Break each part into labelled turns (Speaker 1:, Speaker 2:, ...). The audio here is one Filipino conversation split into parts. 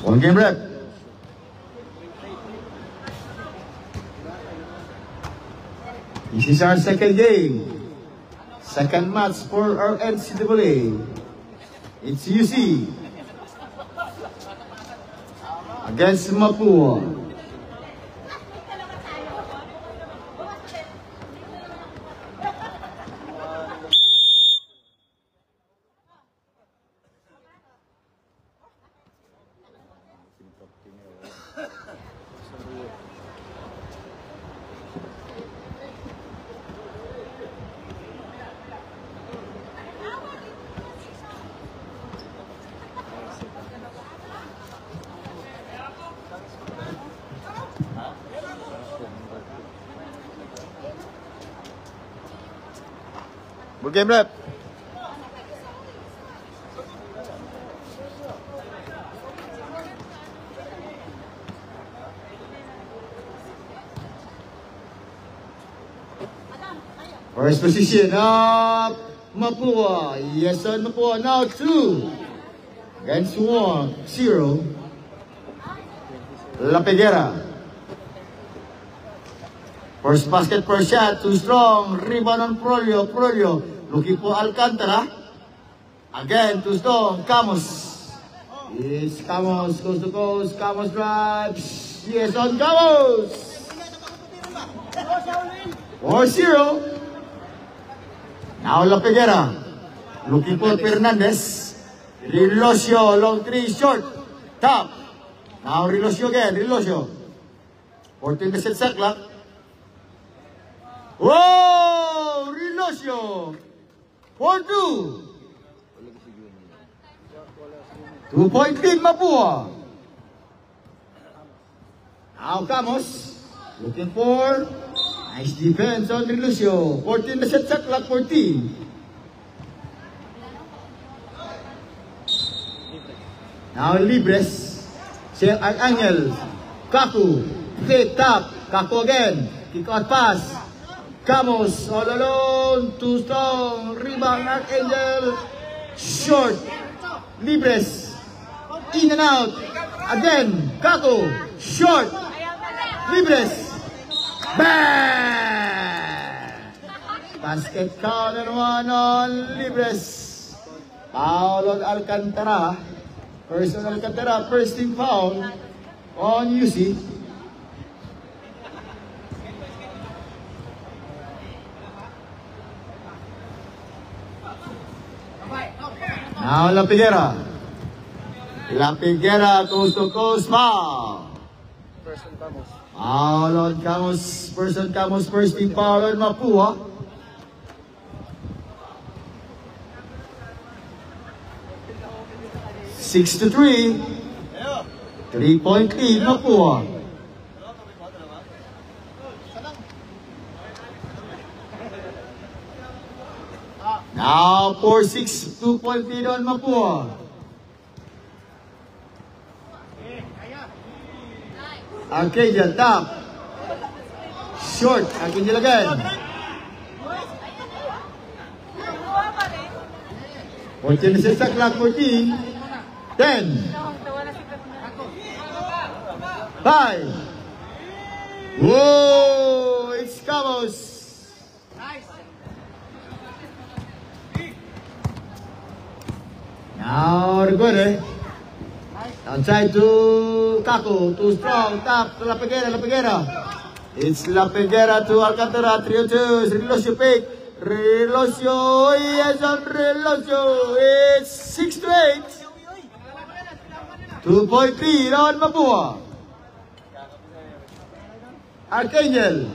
Speaker 1: 1 game rep. This is our second game. Second match for our NCAA. It's UC against Mapua. Full game rep. First position up Mapua. Yes, on Mapua. Now 2 against 0. La Peguera. First basket, first shot, too strong. Rebound on Prolio. Looking for Alcantara. Again, too strong. Camus. It's Camus, coast to coast. Camus drives. Yes, on Camus. 4-0. Now La Peguera. Looking for Fernandez. Relosio, long 3, short. Top. Now Relosio again. 14 shot clock. Whoa! Relosio! 4-2. 2-point lead Mapua. Now Camus. Looking for nice defense on Relosio. 14 shot clock, 14. Now Libres. Angel. Kaku. Play top. Kaku again. Kick out pass. Camus all alone, too strong, rebound Archangel, short, Libres, in and out, again, Kako, short, Libres, bang! Basket count and 1 on Libres. Foul on Alcantara, first team foul on UC. Now La Peguera. La Peguera coast to coast foul. Foul on Camus. Camus, first team foul on Mapua. Six to 3. 3-point lead Mapua. Now 4-6, 2-point lead on Mapua. Archangel top. Short, Archangel again. 14 sa clock, 14. 10. 5. Whoa, it's Camus. Now good, outside to Kaku, too strong, top to La Peguera. It's La Peguera to Alcantara, 3-2, Relosio pick, Relosio, yes on Relosio, it's 6-8. 2-point lead on Mapua. Archangel,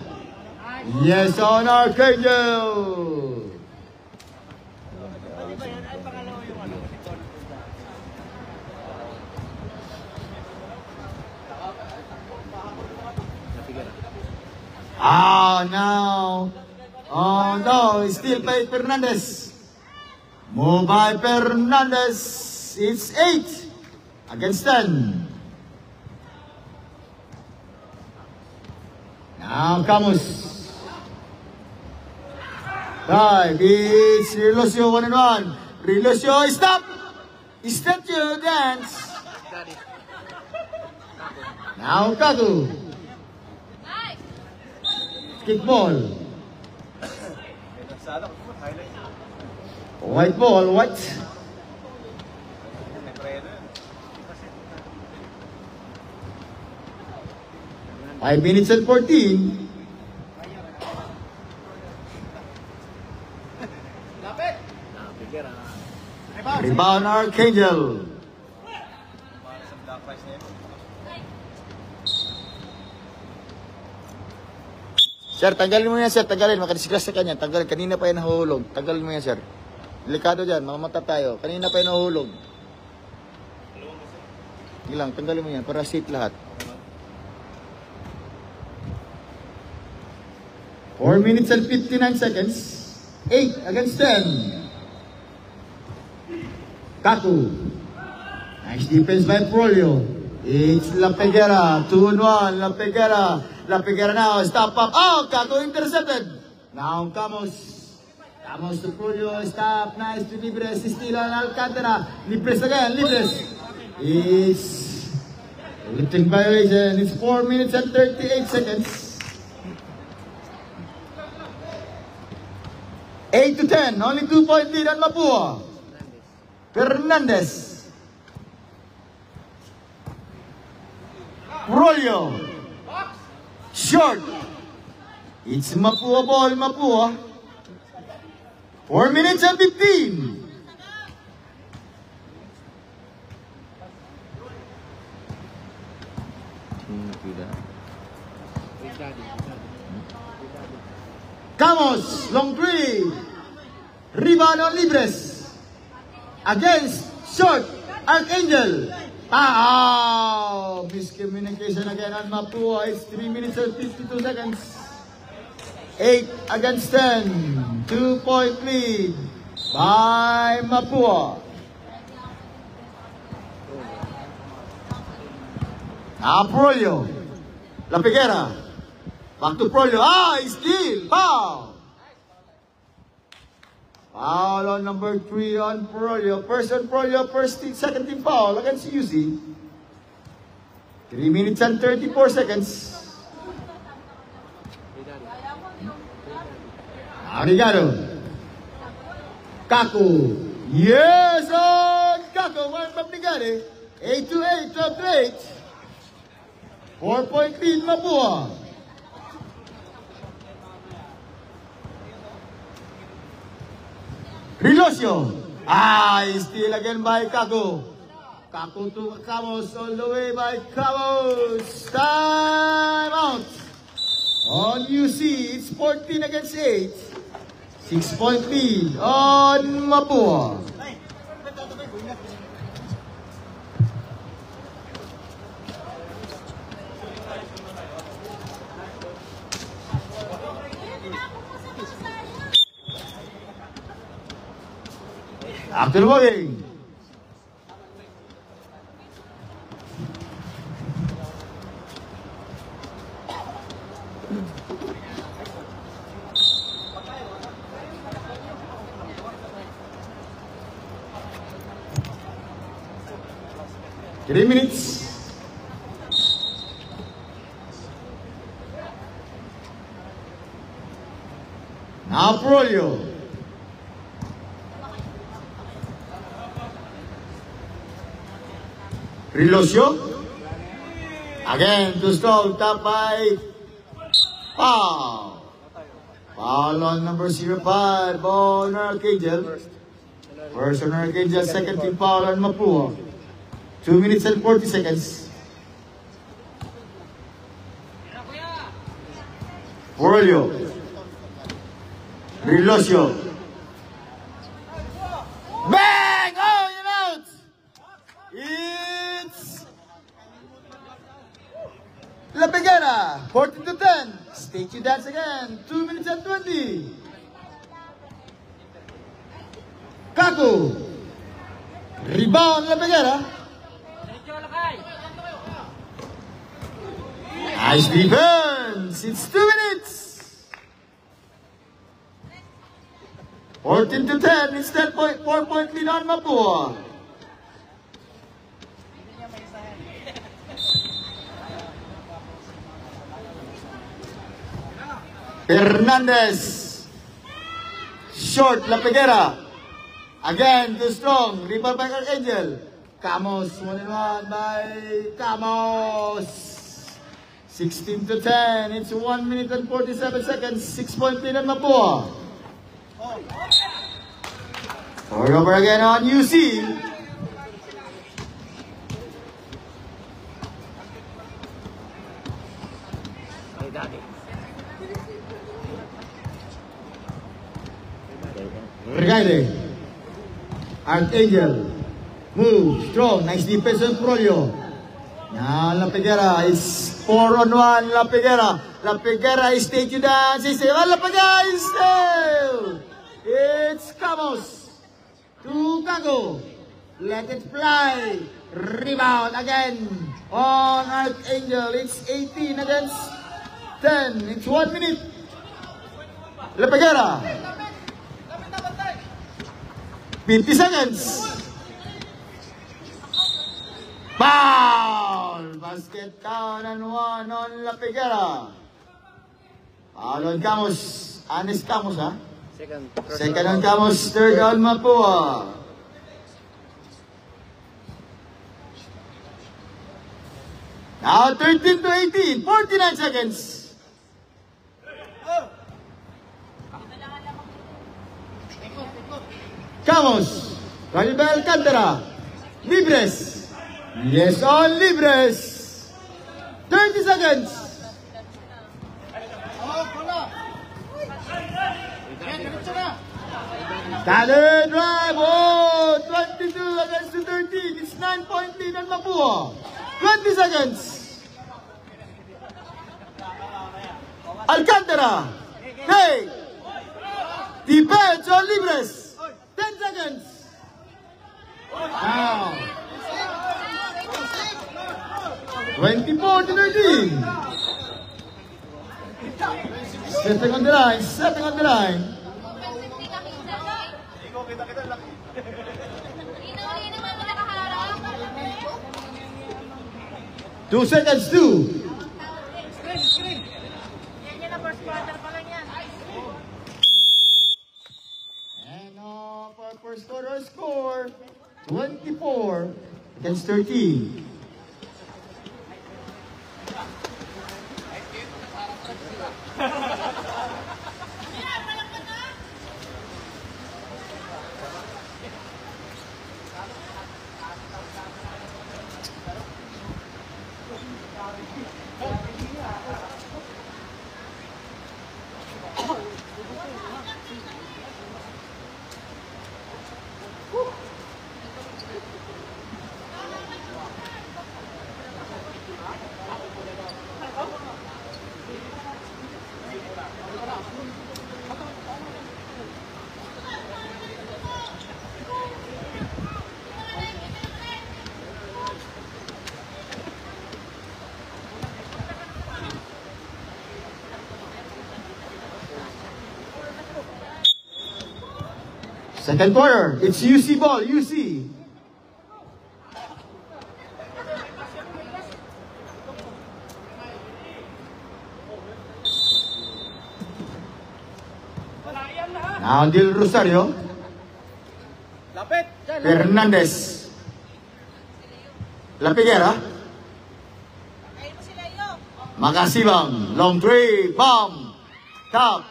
Speaker 1: yes on Archangel. Now. Oh, no. Still by Fernandez. Move by Fernandez. It's 8 against 10. Now, Camus. Dive. It's Relosio 1-1. Relosio, stop. Step to dance. Now Kaku. Kickball. White ball, white. Five minutes and 14. Rebound Archangel. Sir, tanggalin mo yan, sir. Tanggalin. Makadisgrasya ka niyan. Tanggalin. Kanina pa yan nahulog. Tanggalin mo yan, sir. Delikado dyan. Mamamata tayo. Kanina pa yan nahulog. Hindi lang. Tanggalin mo yan. Para safe lahat. 4 minutes and 59 seconds. 8 against 10. Kaku. Nice defense by Prolio. It's La Peguera. 2-1. La Peguera. La Peguera now. Stop up. Oh, Kaku intercepted. Now Camus. Camus to Prolio. Stop. Nice to Libres. Still on Alcantara. Libres again. Libres. It's lifting violation. It's 4 minutes and 38 seconds. 8 to 10. Only 2-point lead on Mapua. Fernandez. Prolio. Short. It's Mapua ball. Mapua. 4 minutes and 15. Camus, long three. Rebound on Libres. Against short Archangel. Miscommunication again on Mapua. It's 3 minutes and 52 seconds. 8 against 10. 2-point lead by Mapua. Now Prolio. La Peguera. Back to Prolio. Steal. Foul. Foul on number 3 on Prolio. First on Prolio, second team foul against UC. 3 minutes and 34 seconds. Arigado. Kaku. Yes, on Kaku. One from Nigari. 8 to 8, 12 to 8. 4-point lead Mapua. Relosio. Steal again by Kaku. Kaku to Camus, all the way by Camus. Time out. On UC, it's 14 against 8. 6-point lead on Mapua. After moving. Three minutes. Now Prolio. Relosio. Again, too strong. Top by foul. Foul on number 05. On Archangel. First on Archangel. Second team foul on Mapua. 2 minutes and 40 seconds. Prolio. Relosio. Bang! Oh, you're out! It's La Peguera. 14 to 10. Stay to dance again. 2 minutes and 20. Kaku. Rebound La Peguera. Nice defense. It's 2 minutes. 14 to 10. It's 4-point lead on Mapua. Fernandez. Short, La Peguera. Again, too strong. Rebound by Archangel. Camos, 1-1 by Camos. 16 to 10. It's 1 minute and 47 seconds. 6-point lead on Mapua. Forward over again on UC. Regale. Archangel. Move. Strong. Nice defense on Prolio. Now La Peguera is 4-on-1. La Peguera. La Peguera is taking down. La Peguera is still. It's Camos. To Cago. Let it fly. Rebound again on Archangel. It's 18 against 10. It's 1 minute. La Peguera. 50 seconds. Foul! Basket down and 1 on La Peguera. Foul on Camos. Anis Camos, ha? Second on Camos. Third on Mapua. Now 13 to 18. 49 seconds. Camos. Calibel Alcantara. Libres. Yes, all Libres. 30 seconds. Talent drive. Oh, 22 against 13. It's 9-point lead on Mapua. 20 seconds. Alcantara. Hey. Defense on Libres. 10 seconds. Wow. 24 to 13. Setting on the line. Setting on the line. 2 seconds, 2. And for first quarter score, 24 against 13. Second quarter, it's UC ball, UC. Now Del Rosario. Fernandez. La Peguera. Makasibang. Long three. Bomb. Top.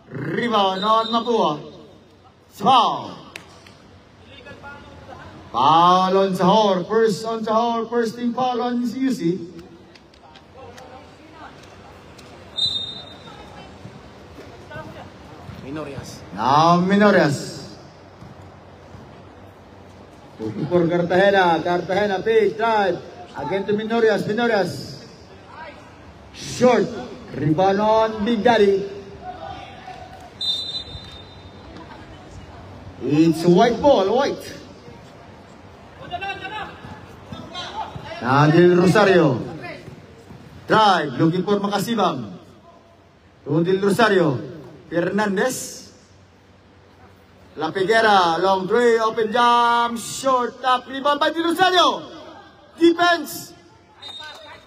Speaker 1: Rebound on Mapua. Foul. Foul on Sahor. First on Sahor. First team foul on UC.
Speaker 2: Minorias.
Speaker 1: Now Minorias. Looking for Cartagena. Cartagena big drive. Again to Minorias. Minorias. Short. Rebound on Big Daddy. It's white ball, white. Now Del Rosario. Drive, looking for Makasibang. To Del Rosario. Fernandez. La Peguera, long three, open jump, short top, rebound by Del Rosario. Defense.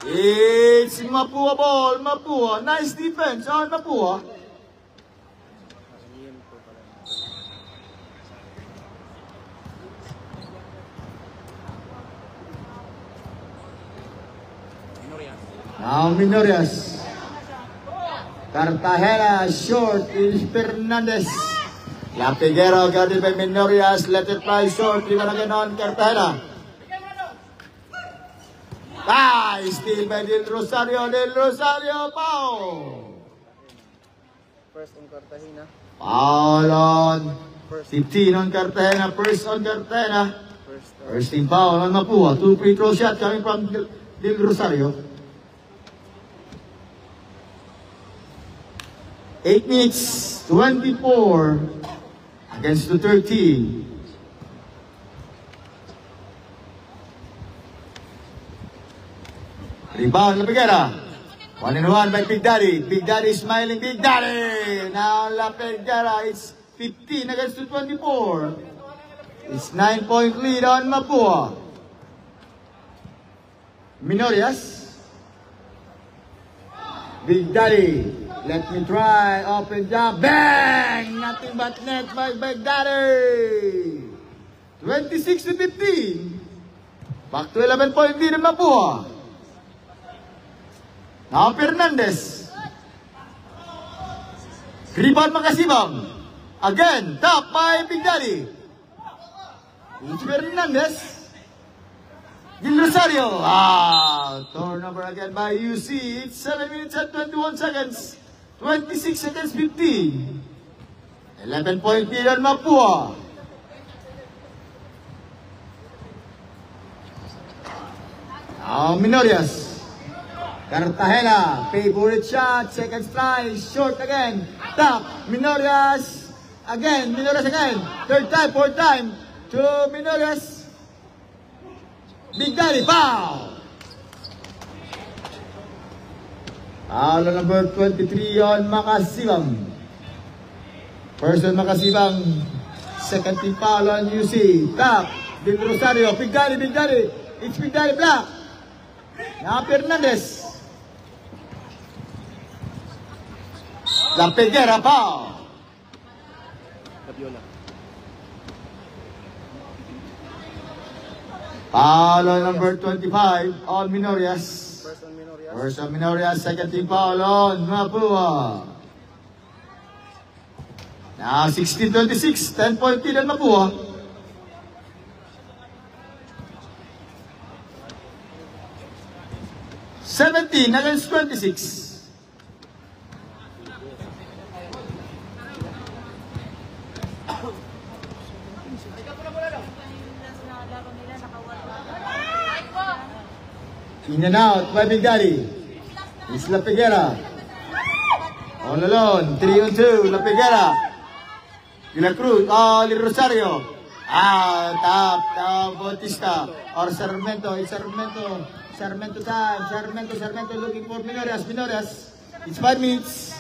Speaker 1: It's Mapua ball, Mapua. Nice defense on Mapua. Now Minorias. Cartagena, short is Fernandez. La Figuera guarded by Minorias. Let it fly short. Even again on Cartagena. Still by Del Rosario. Del Rosario, foul.
Speaker 2: First on Cartagena.
Speaker 1: Foul on 15 on Cartagena. First on Cartagena. First team foul on Mapua. 2 free throw shot coming from Del Rosario. 8 minutes, 24 against the 13. Rebound, La Figuera. 1-1 by Big Daddy. Big Daddy smiling. Big Daddy. Now La Figuera. It's 15 against the 24. It's 9-point lead on Mapua. Minorias. Big Daddy. Let me try. Open jump. Bang! Nothing but net by Big Daddy. 26-15. Back to 11-point lead on Mapua. Now Fernandez. Rebound Makasibang. Again, top by Big Daddy. It's Fernandez. Del Rosario. Turnover again by UC. It's 7 minutes and 21 seconds. 26 against 15. 11-point lead on Mapua. Now Minorias. Cartagena, favorite shot, second strike, short again, top, Minorias, again, Minorias again, third time, fourth time, to Minorias, Big Daddy, foul! Foul number 23 on Makasibang. First on Makasibang, second team foul on UC, top, Del Rosario, Big Daddy, it's Big Daddy block. Now Fernandez. La Figuera, foul. Foul on number 25 on Minorias. First on Minorias, second team foul on Mapua. Now 16-26, 10-point lead on Mapua. $17 against 26. In and out by Big Daddy. It's La Figuera. All alone. 3-on-2. La Figuera. De La Cruz. Del Rosario. Top. Bautista. Or Sarmiento. It's Sarmiento. Sarmiento time. Sarmiento looking for Minorias. It's 5 minutes.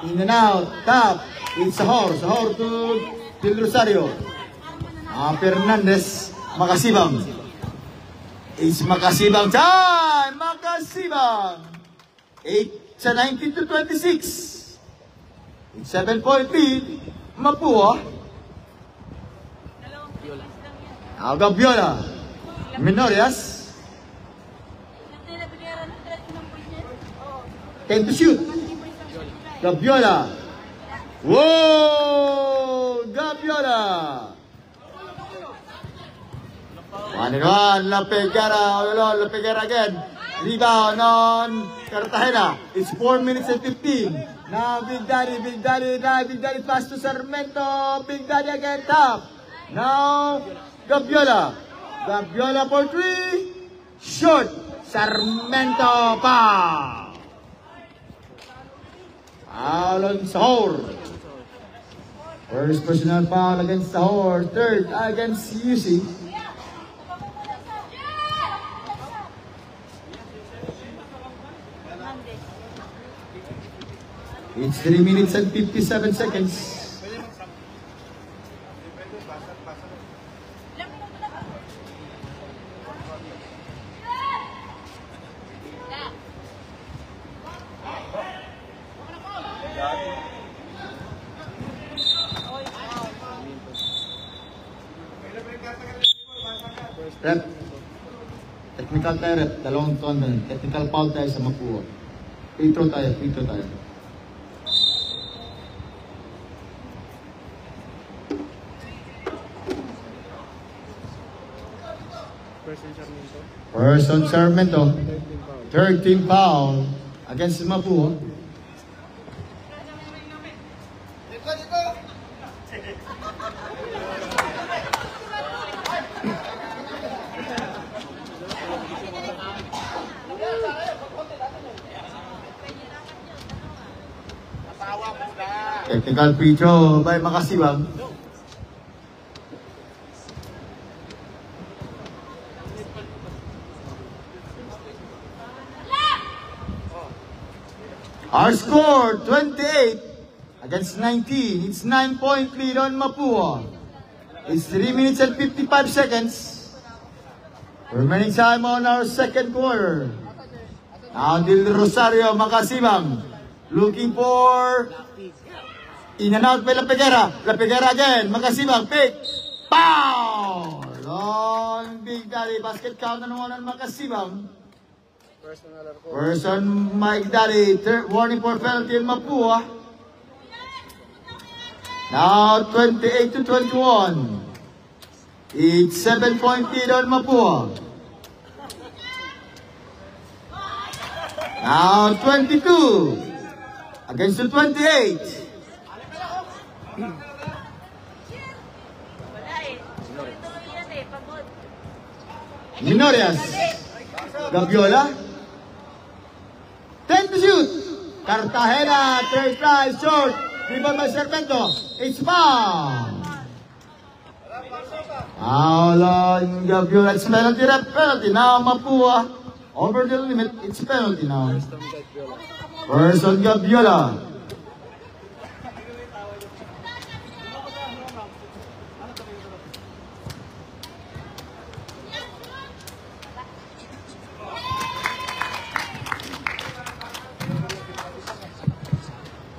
Speaker 1: In and out. Top. It's Sahor to Del Rosario. Fernandez. Makasibang. It's Makasibang time! Makasibang! 19-26. It's 7-point lead. Mapua. Now Gabiola. Minorias. 10 to shoot. Gabiola. Whoa! Gabiola. 1-1, La Figuera again. Rebound on Cartagena. It's 4 minutes and 15. Now Big Daddy pass to Sarmiento. Big Daddy again, top. Now Gabiola for 3. Short. Sarmiento, foul. Foul on Sahor. First personal foul against Sahor. Third against UC. It's 3 minutes and 57 seconds. Rep. Technical tayo rep, dalawang tondo. Technical foul tayo sa Mapua. Free throw tayo. Person Sarmiento. 13 foul against Mapua. Technical free throw by Makasibang. Our score, 28 against 19. It's 9-point lead on Mapua. It's 3 minutes and 55 seconds. Remaining time on our second quarter. Now, Del Rosario, Makasibang. Looking for... In and out by La Peguera. La Peguera again. Makasibang, pick. Foul! On Big Daddy. Basket count na naman ng Makasibang. Person Mike Daddy, warning for penalty in Mapua. Now 28 to 21. It's 7-point lead on Mapua. Now 22 against the 28. Minorias. Gabiola. 10 to shoot. Cartagena, third try, short. Rebound by Sarmiento. It's foul. Foul on Gabiola. It's penalty rep, penalty. Now Mapua over the limit. It's penalty now. First on Gabiola.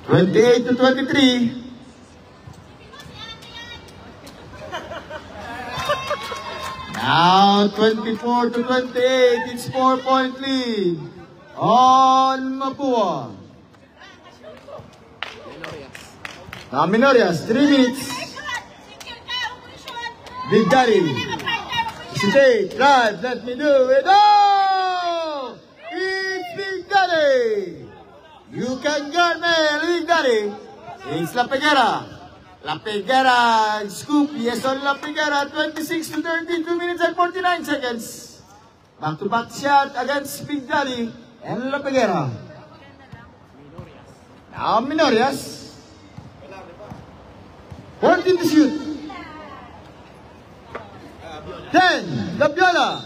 Speaker 1: (28 to 23). Now 24 to 28. It's 4-point lead on Mapua. Now Minorias, 3 minutes. Big Daddy. Stay, drive, let me do it. Oh! It's Big Daddy. You can guard me, Big Daddy. It's La Peguera. La Peguera scoop. Yes on La Peguera. 26 to 30. 2 minutes and 49 seconds. Back-to-back shot against Big Daddy and La Peguera. Now Minorias. 14 to shoot. 10. Gabiola.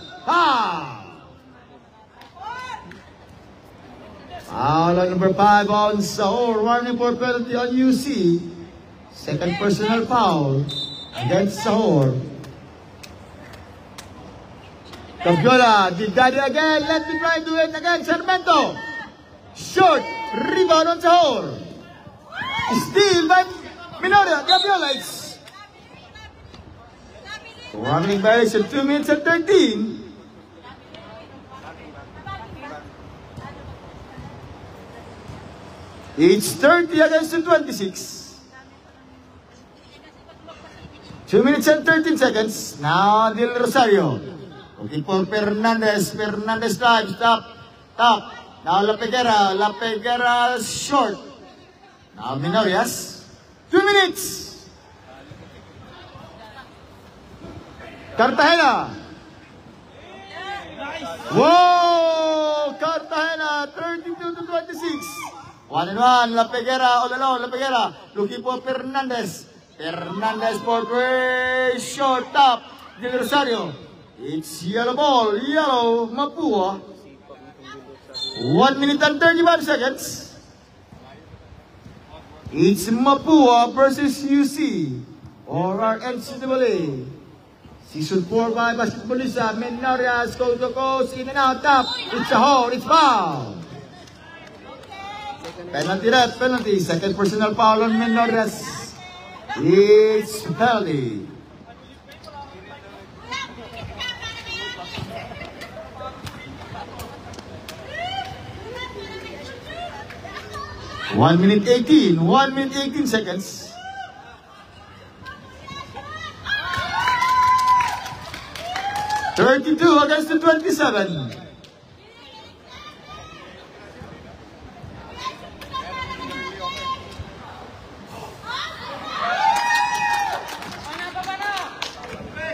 Speaker 1: Foul on number 5 on Sahor. Warning for penalty on UC. Second personal foul against Sahor. Gabiola, Big Daddy again. Let me try to do it again. Sarmiento. Short. Rebound on Sahor. Steal by Minoria. Gabiola. It's running violation. 2 minutes and 13. It's 30 against 26. 2 minutes and 13 seconds. Now Del Rosario. Looking for Fernandez. Fernandez drives. Top. Now La Peguera. La Peguera short. Now Minorias. 2 minutes. Cartagena. Whoa! Cartagena. 32 to 26. 1-1, La Peguera, all alone, La Peguera, looking for Fernandez. Fernandez for three, short top, Del Rosario. It's yellow ball, yellow, Mapua. 1 minute and 35 seconds. It's Mapua versus UC, or our NCAA. Season 4 by Basketballista, Minorias, coast to coast, in and out, top. It's a hole, it's foul. Penalty rep, penalty. Second personal foul on Minorias. It's penalty. 1 minute 18. 1 minute 18 seconds. $32 against the 27.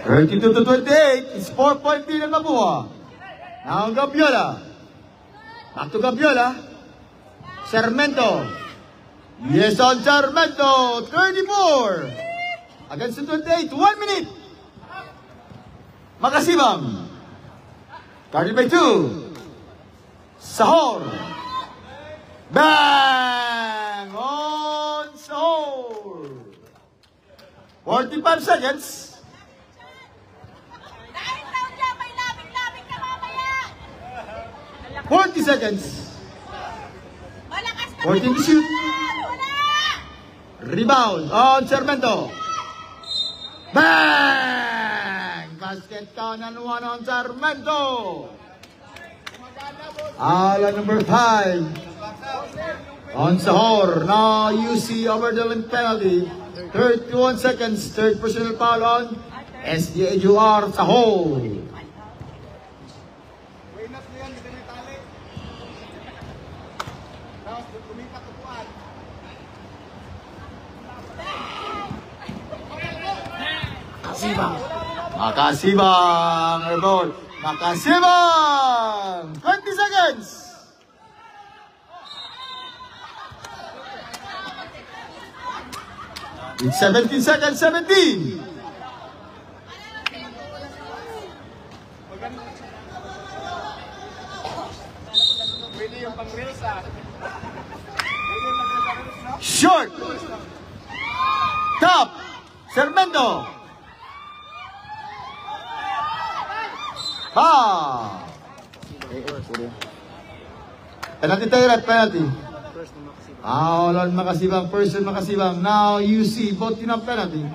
Speaker 1: $32 to 28. It's 4-point lead ang Mapua. Now Gabiola. Back to Gabiola. Sarmento. Yes on Sarmento. 34 against the 28. 1 minute. Makasibang. Guarded by 2. Sahor. Bang! On Sahor. 45 seconds. 40 seconds. 14 to shoot. Rebound on Sarmento. Bang! Basket count and 1 on Sarmento. Ala number 5 on Sahor. Now UC over the limit penalty. 31 seconds. Third personal foul on SDAUR Sahor. Makasibang airball. Makasibang 20 seconds. It's 17 seconds. 17. Short. Top. Sarmento. Penalty tayo, red penalty. All on Makasibang, person Makasibang. Now you see both team of penalty.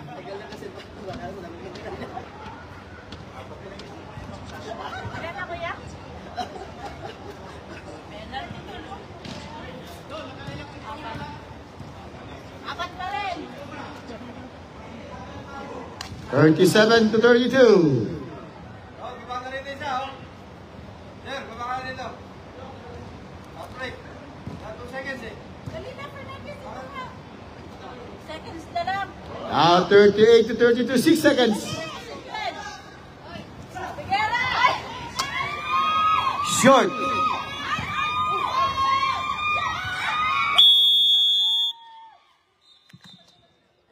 Speaker 1: $37 to 32. Now 38 to 32, 6 seconds. Short.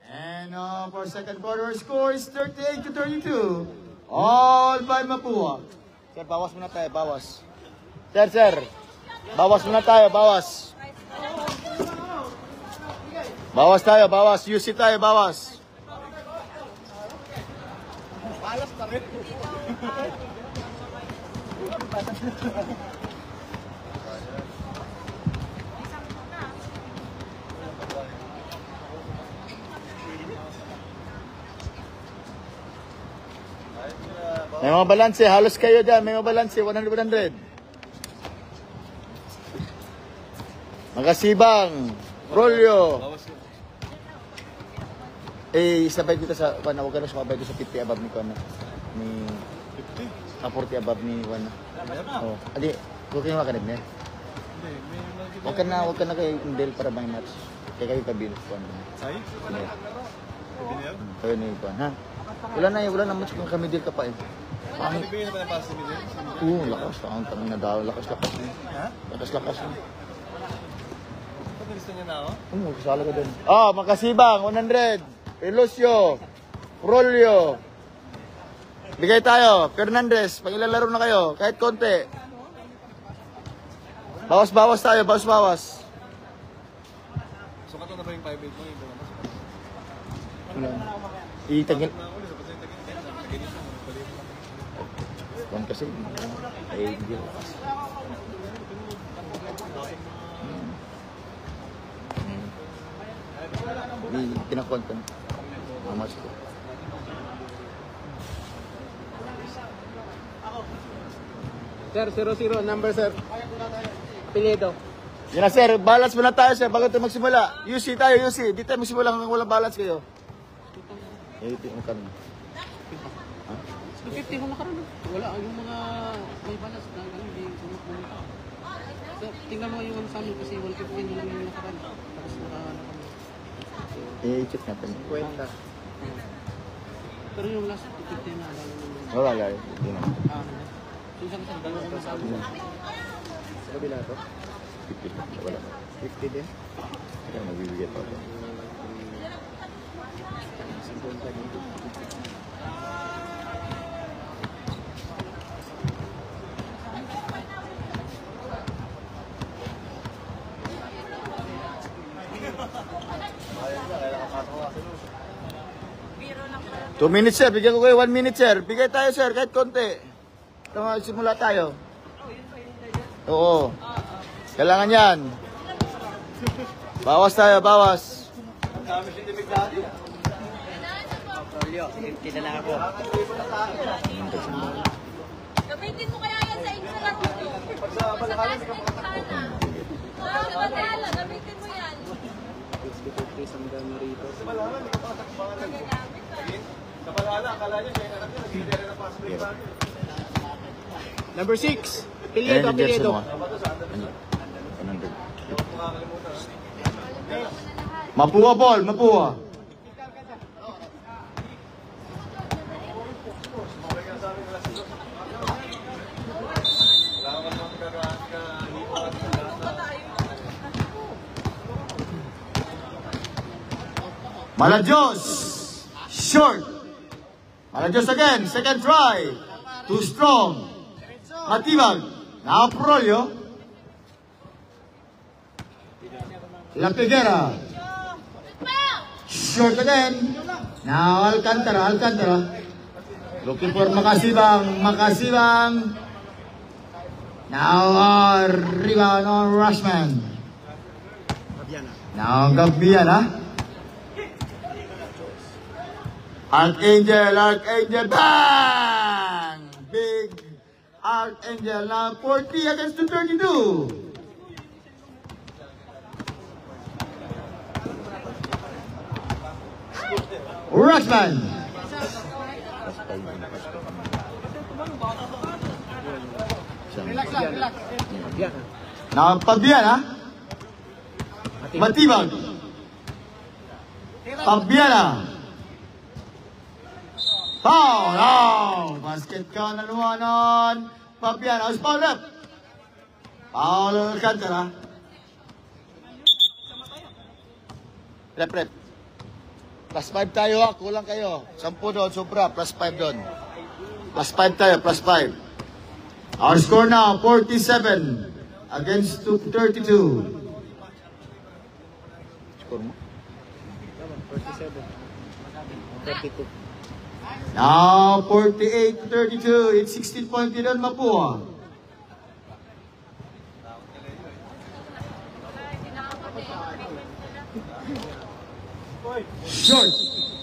Speaker 1: And for second quarter score is 38 to 32. All by Mapua.
Speaker 2: Sir, bawas muna tayo, bawas. Sir. Bawas muna tayo, bawas. Bawas tayo, bawas. UC tayo, bawas. Balas pa rin. May mga balanse, halos kayo dyan. May mga balanse, 100-100. Makasibang. Rolyo. Sabay dito sa, huwag ka na sumabay dito sa 50 above ni Kwana. Ni 40 above ni Kwana. Oo. Adi, huwag kayo makanib niya. Huwag ka na kayo indel para bang match. Kaya kayo kabil.
Speaker 3: Say?
Speaker 2: Kayo ni Kwana, ha? Wala na match kung kami deal ka pa eh.
Speaker 3: Pangit. Bibigyan na pa ng pass ni Miguel?
Speaker 2: Oo, lakas. Ang tanong na daw. Lakas.
Speaker 3: Ha?
Speaker 2: Lakas.
Speaker 3: Gusto niya na ako?
Speaker 2: Kasala ka din. Makasibang, 100. Elusio. Rolyo. Bigay tayo. Fernandez, pag ilalaro na kayo, kahit konti. Bawas tayo, bawas.
Speaker 3: Sukat na ba yung 5-8 mo?
Speaker 2: Itagil. One kasi. Hindi. Pinakontan. Ang match ko.
Speaker 4: Sir, 00, number sir. Piledo.
Speaker 2: Yan na sir, balance muna tayo sir bago tayo magsimula. UC tayo, UC. Di tayo magsimula hanggang walang balance kayo. 80 mo kami.
Speaker 4: 50 kung nakaroon. Wala, yung mga may balas na hindi sumupunta. So, tingnan mo yung sa amin kasi 150 yun lang yung nakaroon. Tapos nakaroon kami.
Speaker 2: I-check natin.
Speaker 4: Pero yung last 50 na alam mo.
Speaker 2: Wala guys. Hindi na.
Speaker 4: So, isang dalawa ko sa amin.
Speaker 2: Sa kabila to? 50. Wala. 50 din? Kaya magbibigay pa ako. Two minutes sir, bigyan ko kayo 1 minute sir. Bigay tayo sir, kahit konti. Simula tayo. Oo. Kailangan yan. Bawas tayo, bawas.
Speaker 5: Gamitin mo kaya yan sa inyo lang dito. Sa taas na yung sana. Sa Mandala, gamitin mo yan.
Speaker 3: Sa Balala, akala niya siya yung anak niya, nag-deliver na pass play ba?
Speaker 4: Number 6.
Speaker 2: Ayan,
Speaker 4: Piliedo.
Speaker 1: Mapuwa ball, mapuwa. Malajos, short. Malajos again, second try. Too strong. Matibag. Now Prolio. La Figuera. Short again. Now Alcantara, Alcantara. Looking for Makasibang, Makasibang. Now rebound on Rushman. Now Gabiana. Archangel, Archangel, bang! Big Archangel, now 40 against the 32. Rushman. Now Pabiana. Matibag. Pabiana. Foul! Oh! Basket ka na lumanon. Pabiana. How's foul up? Foul Alcantara. Rep. Plus 5 tayo ha. Kulang kayo. 10 doon. Sobra. Plus 5 doon. Plus 5 tayo. Plus 5. Our score now 47 against 32.
Speaker 2: Score mo?
Speaker 4: 47. 32.
Speaker 1: Now 48-32. It's 16 point din on Mapua. Short.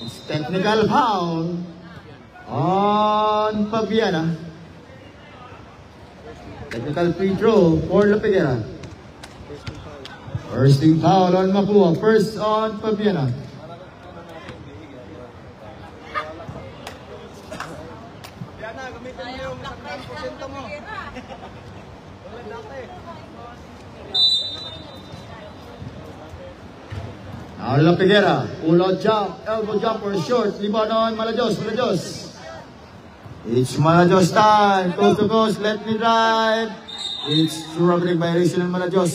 Speaker 1: It's technical foul on Pabiana. Technical free throw for La Figuera. First team foul on Mapua. First on Pabiana. Now La Figuera, pull-out jump, elbow jumper, short, rebound on Malajos, Malajos. It's Malajos time, coast to coast, let me drive. It's robbery violation on Malajos.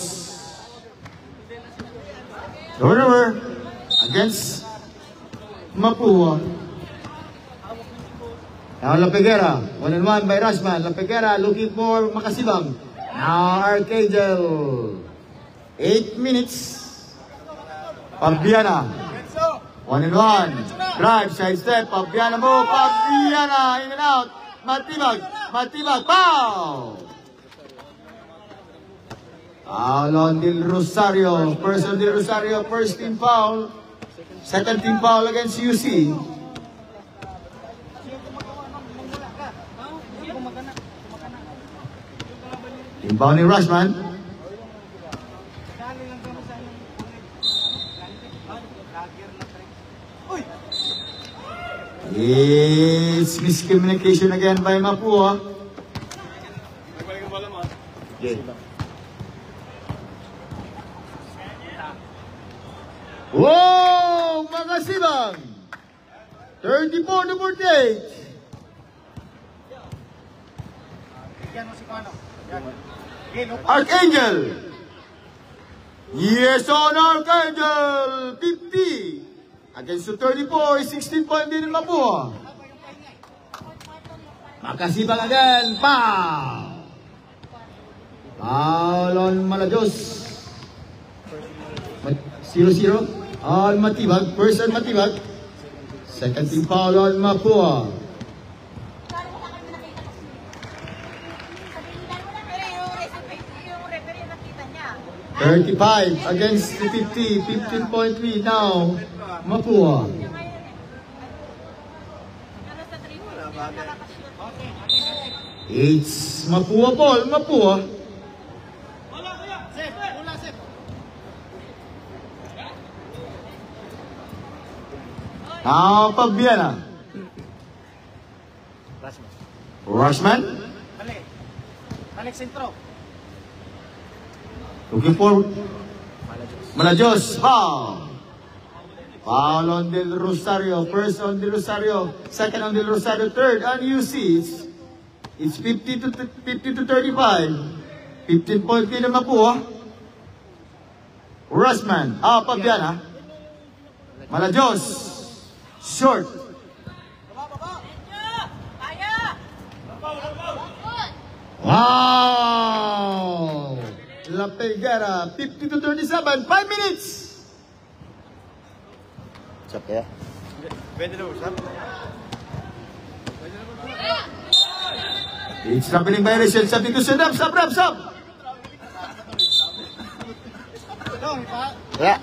Speaker 1: Turnover against Mapua. Now La Figuera, 1-on-1 by Rushman. La Figuera looking for Makasibang. Now Archangel. 8 minutes. Pabiana. 1-on-1. Drive, side step. Pabiana move. Pabiana in and out. Matibag. Matibag. Foul. Foul on Del Rosario. First on Del Rosario. First team foul. Second team foul against UC. Team foul ni Rushman. It's miscommunication again by Mapua.
Speaker 3: Nagbalik ang bola mo.
Speaker 1: Okay. Wow! Mga sibang! 34-48. Archangel! Yes on Archangel! 50! Against the 34, 16 point din Mapua. Makasibang again. Pow! Foul on Malajos. 0-0 on Matibag. First on Matibag. Second team foul on Mapua.
Speaker 5: Yung referee nakita niya.
Speaker 1: 35 against the 50. 15.3 now. Mapua.
Speaker 5: Ano sa 3
Speaker 1: It's Mapua ball. Mapua. Now Pabiana. Rushman.
Speaker 4: Balik sentro.
Speaker 1: Looking for Malajos. Foul. Foul on Del Rosario. First on Del Rosario. Second on Del Rosario. Third on UC. It's 50 to 35. 15 point din naman po. Rushman. Pabiana. Malajos. Short. Wow! La Peguera, 50 to 37, 5 minutes!
Speaker 2: Sap kaya?
Speaker 3: Pwede na usap.
Speaker 1: It's happening violation, substitution, sub.
Speaker 2: Wala.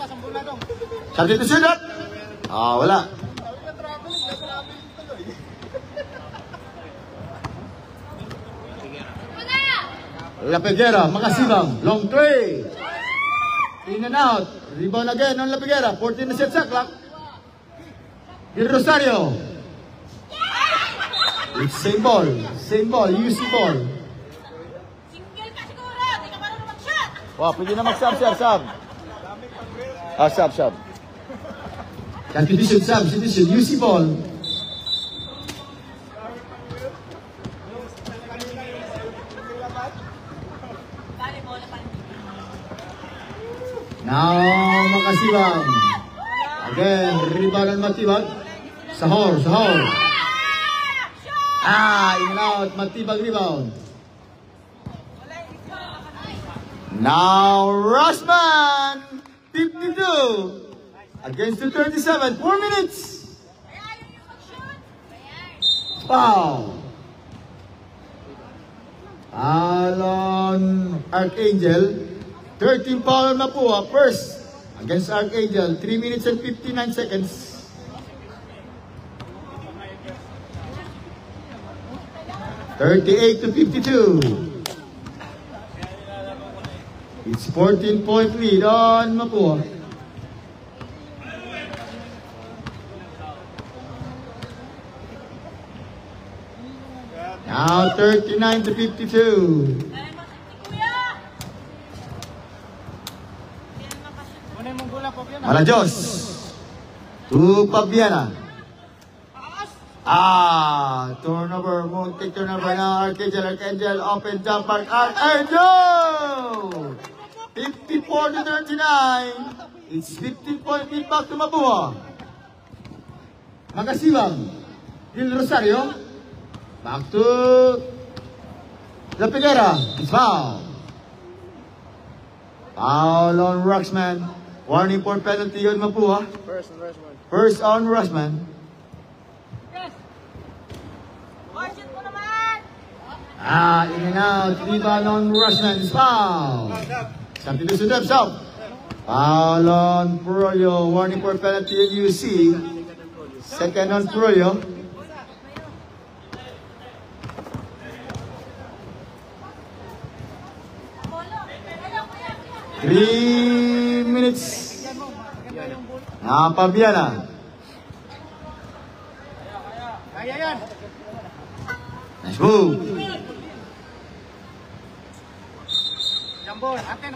Speaker 1: Substitution, wala. La Peguera, makasibang, long tray. In and out, rebound again on La Peguera, 14 na set sa clock. Del Rosario. It's same ball, UC ball.
Speaker 5: Single ka siguro, di ka marunong mag-shot.
Speaker 2: Wow, pwede na mag-sub, sir, sub. Sub.
Speaker 1: Substitution, UC ball. Now, makasibang. Again, rebound on Matibag. Sahor. In and out, Matibag rebound. Now, Rushman, 52. Against the 37, 4 minutes. Foul. Foul on Archangel. 13 foul on Mapua. First against Archangel. 3 minutes and 59 seconds. (38 to 52). It's 14-point lead on Mapua. Now 39 to 52. Malajos to Pabiana. Turnover, take turnover now. Archangel, open jump park. Archangel! 54 to 39. It's 15-point lead back to Mapua. Makasibang. Del Rosario. Back to La Peguera. It's foul. Foul on Rushman. Warning for penalty on Mapua. First on Rushman.
Speaker 5: Watch it mo naman.
Speaker 1: In and out. Rebound on Rushman. It's foul. Substitution up. Foul on Puroyo. Warning for penalty on UC. Second on Puroyo. Three minutes. Pabiana. Nice move.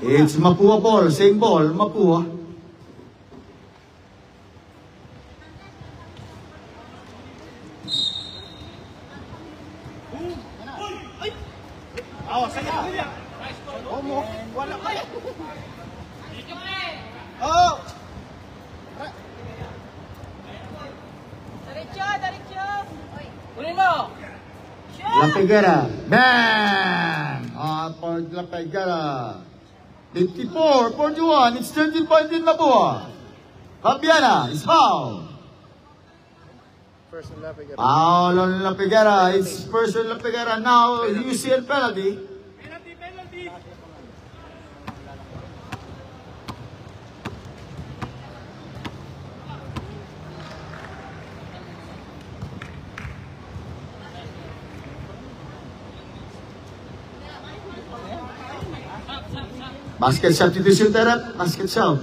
Speaker 1: It's Mapua ball. Same ball. Mapua.
Speaker 5: Diretso, diretso. Kunin mo.
Speaker 1: La Peguera. Bang! For La Peguera. 54-41. It's 13 points in Mapua. Fabiana is foul.
Speaker 2: First and left again.
Speaker 1: Foul on La Peguera. It's first on La Peguera. Now, UCL penalty. Basket substitution terap. Basket sub.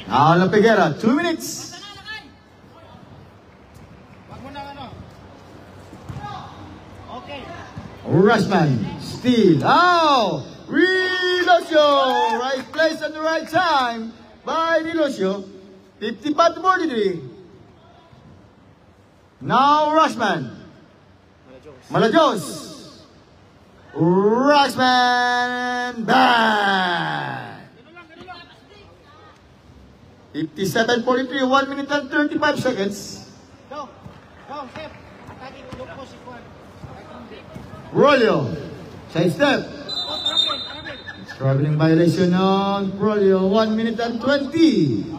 Speaker 1: Now La Peguera, 2 minutes. Rushman, steal. Oh, Relosio, right place at the right time by Relosio. 55-43. Now Rushman. Malajos. Rushman, bang. 57-43, 1 minute and 35 seconds. Rolio, side step. Struggling violation on Rolio, 1 minute and 20.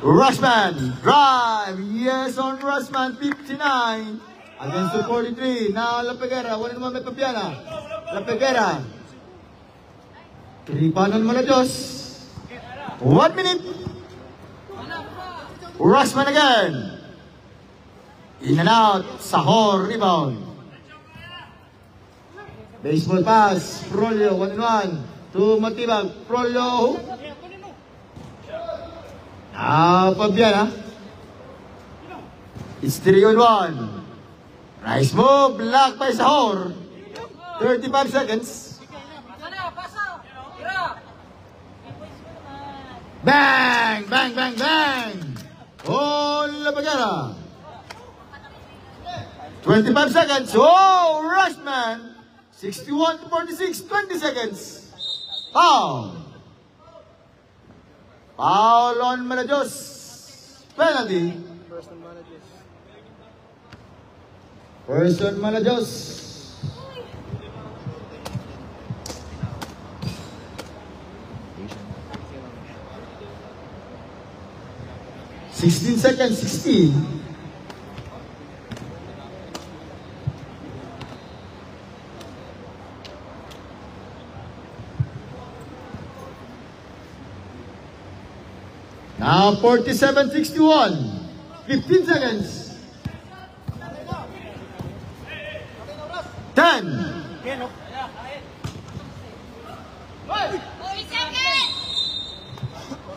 Speaker 1: Rushman, drive, yes on Rushman, 59 against the 43. Now La Peguera, wala naman may Fabiana. La Peguera. Kiripanon Malajos. 1 minute. Rushman again. In and out. Sahor rebound. Baseball pass. Prolio 1-1. To Matibag. Prolio. Now Fabiana. It's 3-1. Nice move. Block by Sahor. 35 seconds. Bang! Bang! Bang! Bang! Oh, La Peguera. 25 seconds. Oh, Rushman. 61-46, 20 seconds. Foul. Foul on Malajos. Penalty. First on Malajos. 16 seconds, 16. Now 47-61. 15 seconds. 10.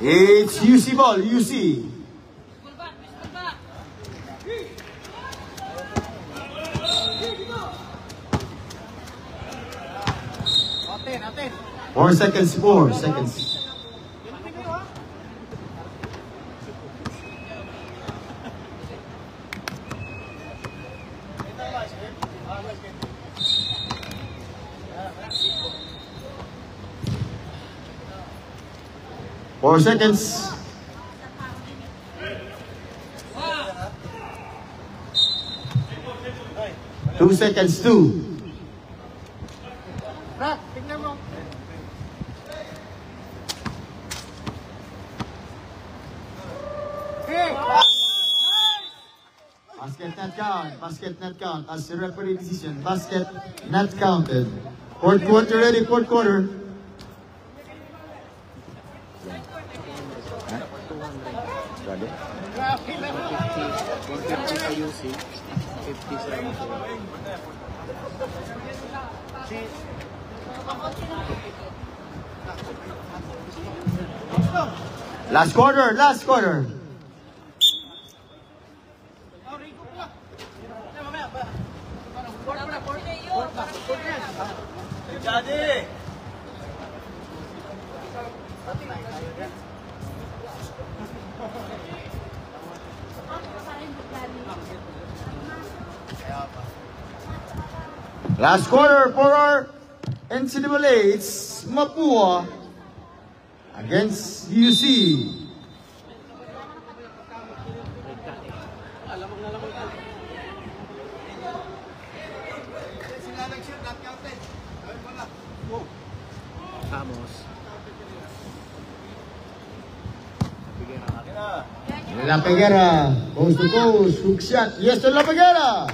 Speaker 1: It's UC ball, UC. Four seconds. 4 seconds. Four seconds. Two seconds. 2. Basket not count. Basket not count. As the referee decision, basket not counted. Fourth quarter ready. Fourth quarter.
Speaker 2: Huh?
Speaker 4: 150 sa UC, 50 sa Mapua.
Speaker 1: Last quarter, last quarter.
Speaker 3: Jadi.
Speaker 1: Last quarter for our NCAA. It's Mapua against UC.
Speaker 4: Ramos.
Speaker 1: La Peguera, coast to coast, hook shot. Yes to La Peguera.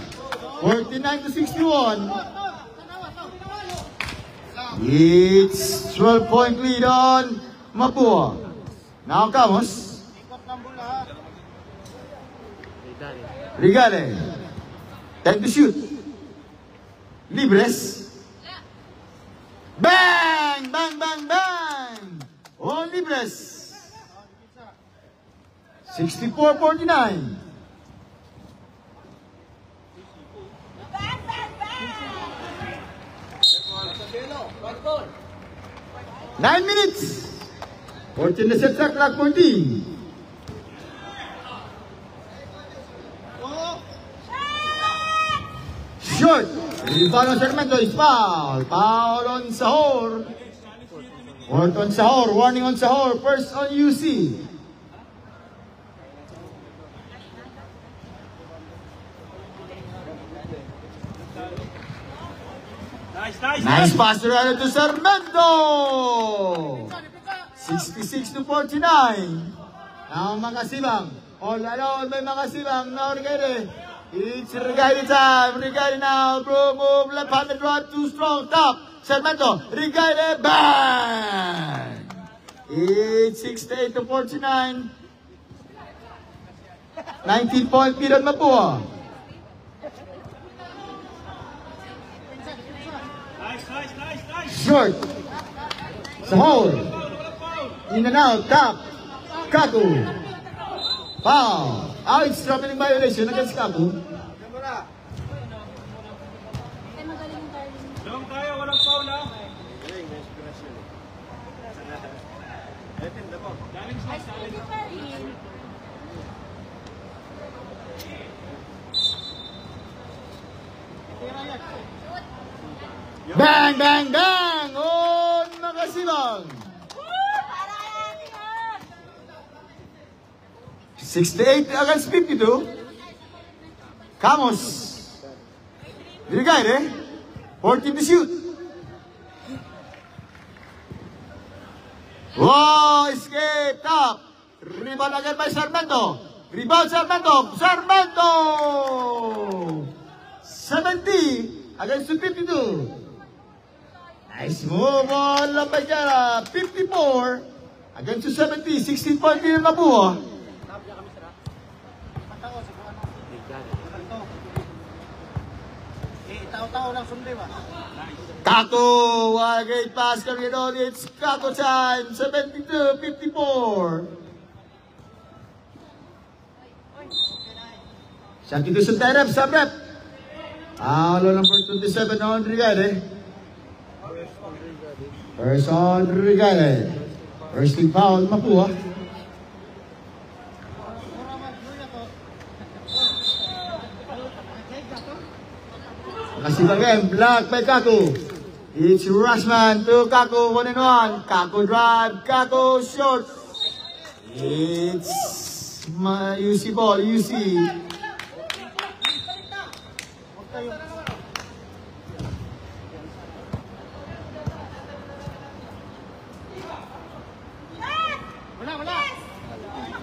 Speaker 1: 49-61. It's 12-point lead on Mapua. Now Camus. Rigale. Time to shoot. Libres. Bang! Bang, bang, bang! On Libres. 64-49. Nine minutes. 14 na set sa clock 14. Short. Rebound on Sarmiento is foul. Foul on Sahor. Fourth on Sahor. Warning on Sahor. First on UC. Nice pass to Sarmiento. 66-49. Now Makasibang. All alone by Makasibang. Now Rigade. It's Rigade time. Rigade now. Bro, move. Left-handed run. Too strong. Top. Sarmiento. Rigade. Bang. It's 68-49. 19-point lead on Mapua. Short. Sahor. In and out. Tap. Kaku. Foul. It's traveling violation against Kaku.
Speaker 3: Long tayo, walang foul na.
Speaker 1: Bang, bang, bang! On Makasibang. 68 against 52. Camus. Rigade. 14 to shoot. Wow, escape, top. Rebound again by Sarmiento. Rebound Sarmiento. Sarmiento. 70 against 52. Nice move on La Peguera. 54 against 70. 16-point lead na Mapua. Kaku, what a great pass coming on. It's Kaku time. 72-54. Substitution time, sub-rep. Foul on number 27 on Rigade. First on Rigade. First team foul, Mapua. Makasibang again, blocked by Kaku. It's Rushman to Kaku, 1-on-1. Kaku drive, Kaku short. It's UC ball, UC.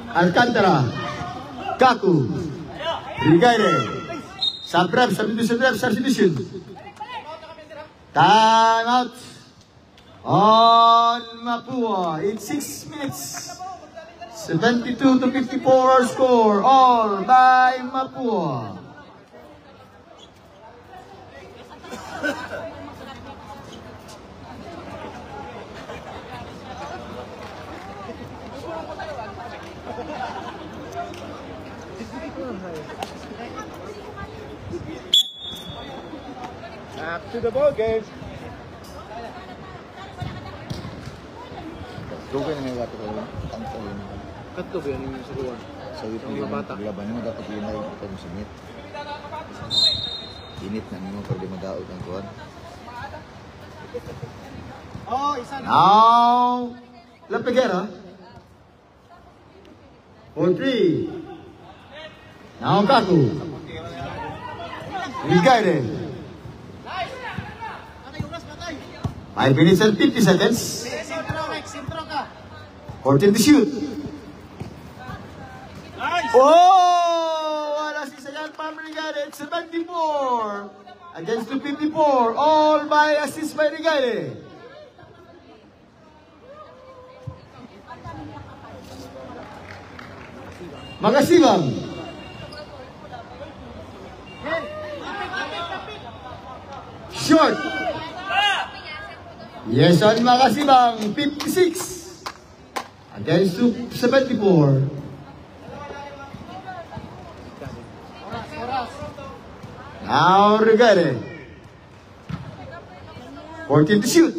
Speaker 1: Alcantara, Kaku, Rigade. Substitution. Time out on Mapua. It's 6 minutes. 72 to 54 score, all by Mapua.
Speaker 3: Back to the ball game.
Speaker 2: Dugay na may gato ko yun. Ang tayo yun.
Speaker 4: Kato ba yan yung suruan?
Speaker 2: So ito
Speaker 4: Ang
Speaker 2: yung
Speaker 4: bata.
Speaker 2: paglaban nyo, dapat yun na yung itong singit. Init na nyo, pwede madaot ang kuwan.
Speaker 3: Oh, isa na.
Speaker 1: Now, La Peguera. For 3. Now, Kaku. Rigayde. 5 minutes and 50 seconds. 14 to shoot. Oh! What assist again from Rigayde. 74 against the 54. All by assist by Rigayde. Makasibang. Short. Yes, on Makasibang. 56 against 74. Now Rigayde. 14 to shoot.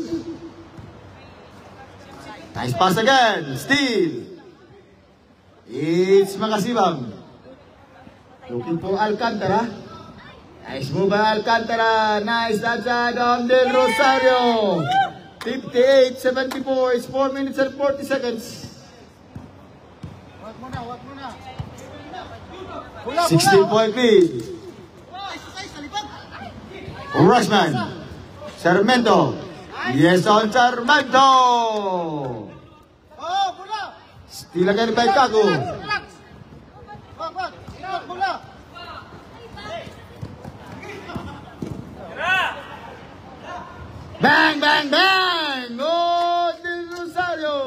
Speaker 1: Nice pass again. Steal. It's Makasibang. Looking for Alcantara. Nice move by Alcantara. Nice outside on Del Rosario. 58-74. It's 4 minutes and 40 seconds. 16-point lead. Rushman. Sarmiento. Yes on Sarmiento. Steal again by Kaku. Bang, bang, bang! Oh, Del Rosario!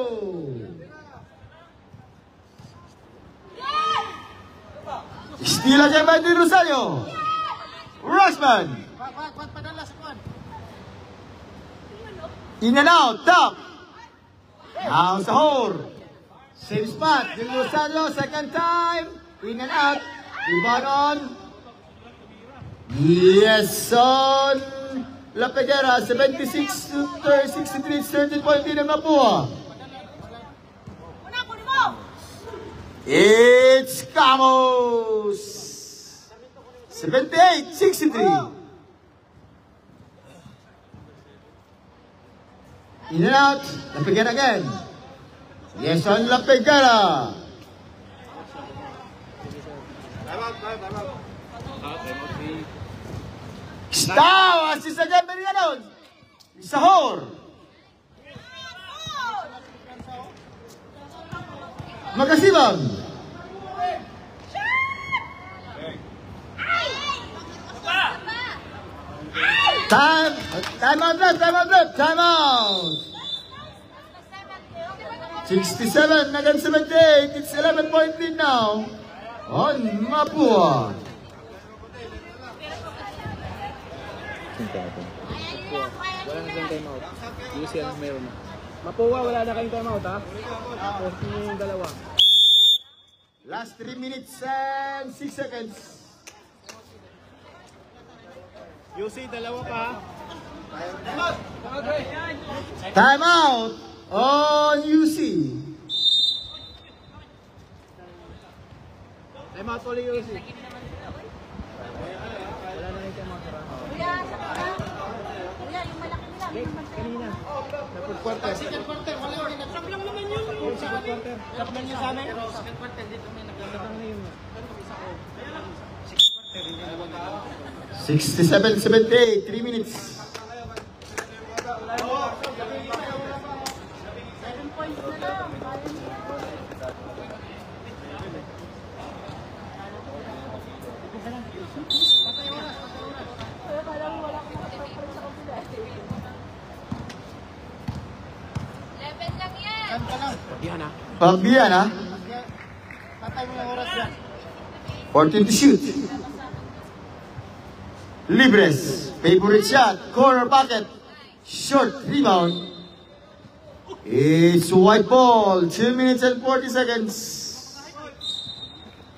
Speaker 1: Steal again by Del Rosario. Rushman. In and out, top. Now Sahor. Same spot. Del Rosario, second time. In and out. Rebound on. Yes, on La Peguera. 76-63. 13-point lead ng Mapua. It's Camus. 78-63. In and out. La Peguera again. Yes, on La Peguera. Stau! Assist again, Merianon. Sahor. Makasibang. Time out. 67 against 78. It's 11-point lead now on Mapua.
Speaker 4: Wala na kayong time out. UCL meron na. Mapua, wala na kayong time out ha? Tapos yung dalawa.
Speaker 1: Last 3 minutes and 6 seconds.
Speaker 3: UC, dalawa pa.
Speaker 1: Time out on UC.
Speaker 3: Time out ulit UC.
Speaker 4: Wala na kayong time out ha? Kanina.
Speaker 3: Second quarter, wala yun. Nag-trap lang naman yun. Second quarter. Trap lang yun sa amin. Second quarter, dito may naglalaro na yun.
Speaker 1: 67-78, 3 minutes.
Speaker 5: Level lang yan.
Speaker 1: Pagbiyan ha? 14 to shoot. Libres. Favorite shot. Corner pocket. Short rebound. It's white ball. 2 minutes and 40 seconds.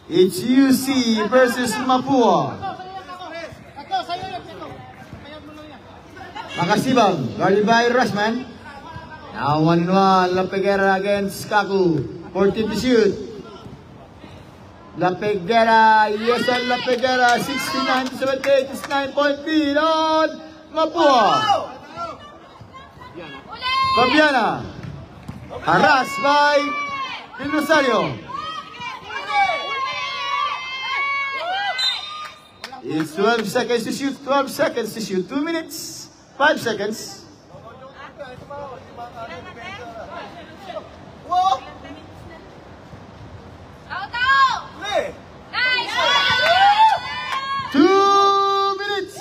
Speaker 1: It's UC versus Mapua. Makasibang. Guarded by Rushman. Now 1-1. La Peguera against Kaku. 14 to shoot. La Peguera. Yes, on La Peguera. 69 to 78. It's 9-point lead on Mapua. Fabiana. Harassed by Del Rosario. It's 12 seconds to shoot. 12 seconds to shoot. 2 minutes. 5 seconds.
Speaker 5: Nice!
Speaker 1: 2 minutes.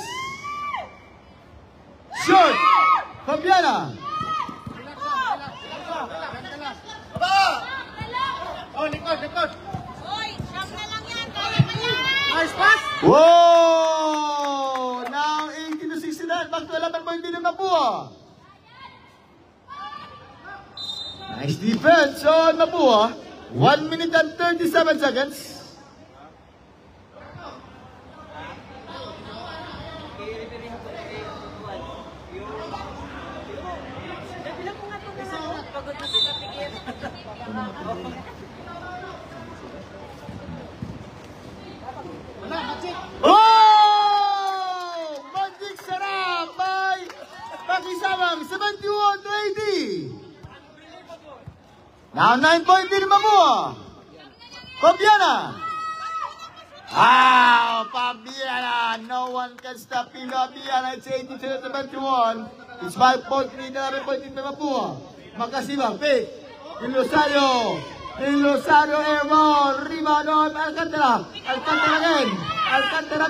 Speaker 1: Short. Fabiana.
Speaker 3: Oh, likod.
Speaker 5: Hoy, siyam na lang yan. Kaya pa yan.
Speaker 3: Nice pass.
Speaker 1: Whoa! Now 18 to 69. Back to 11-point lead ng Mapua. Nice defense on Mapua. 1 minute and 37 seconds. Oh! Magic sarap by Pakisawang. 71 to 80. Now 9-point lead ng Mapua. Fabiana. Wow, Fabiana. No one can stop Fabiana. It's 82 to 71. It's 5-point lead, 11-point lead ng Mapua. Makasibang, pick. Del Rosario airball. Rebound on Alcantara. Alcantara again. Alcantara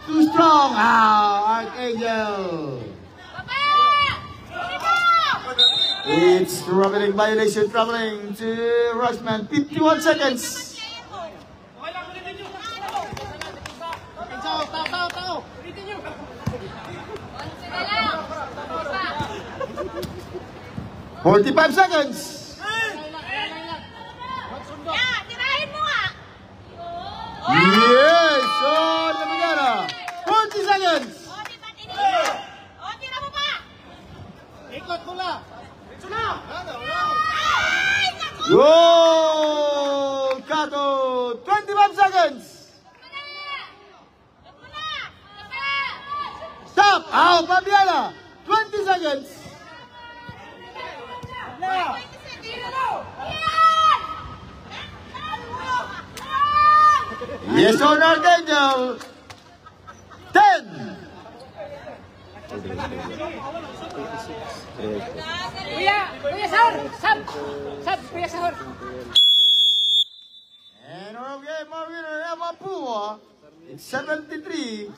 Speaker 1: too strong. Archangel. It's traveling violation, traveling to Rushman. 51 seconds.
Speaker 3: Tao. Ulitin nyo.
Speaker 1: 45 seconds.
Speaker 5: Yeah, tirahin mo nga.
Speaker 1: Yes, on the Megara. 40 seconds.
Speaker 5: O, di ba tinira? O, tira mo pa.
Speaker 3: Ikot mula.
Speaker 5: Ay, naku.
Speaker 1: Yo, Kato. 25 seconds. Stop. Out, Fabiana. 20 seconds. Yes, on Archangel. 10.
Speaker 3: Kuya Sahur. Sab, Kuya Sahur.
Speaker 1: And our game, our winner, Mapua. It's 73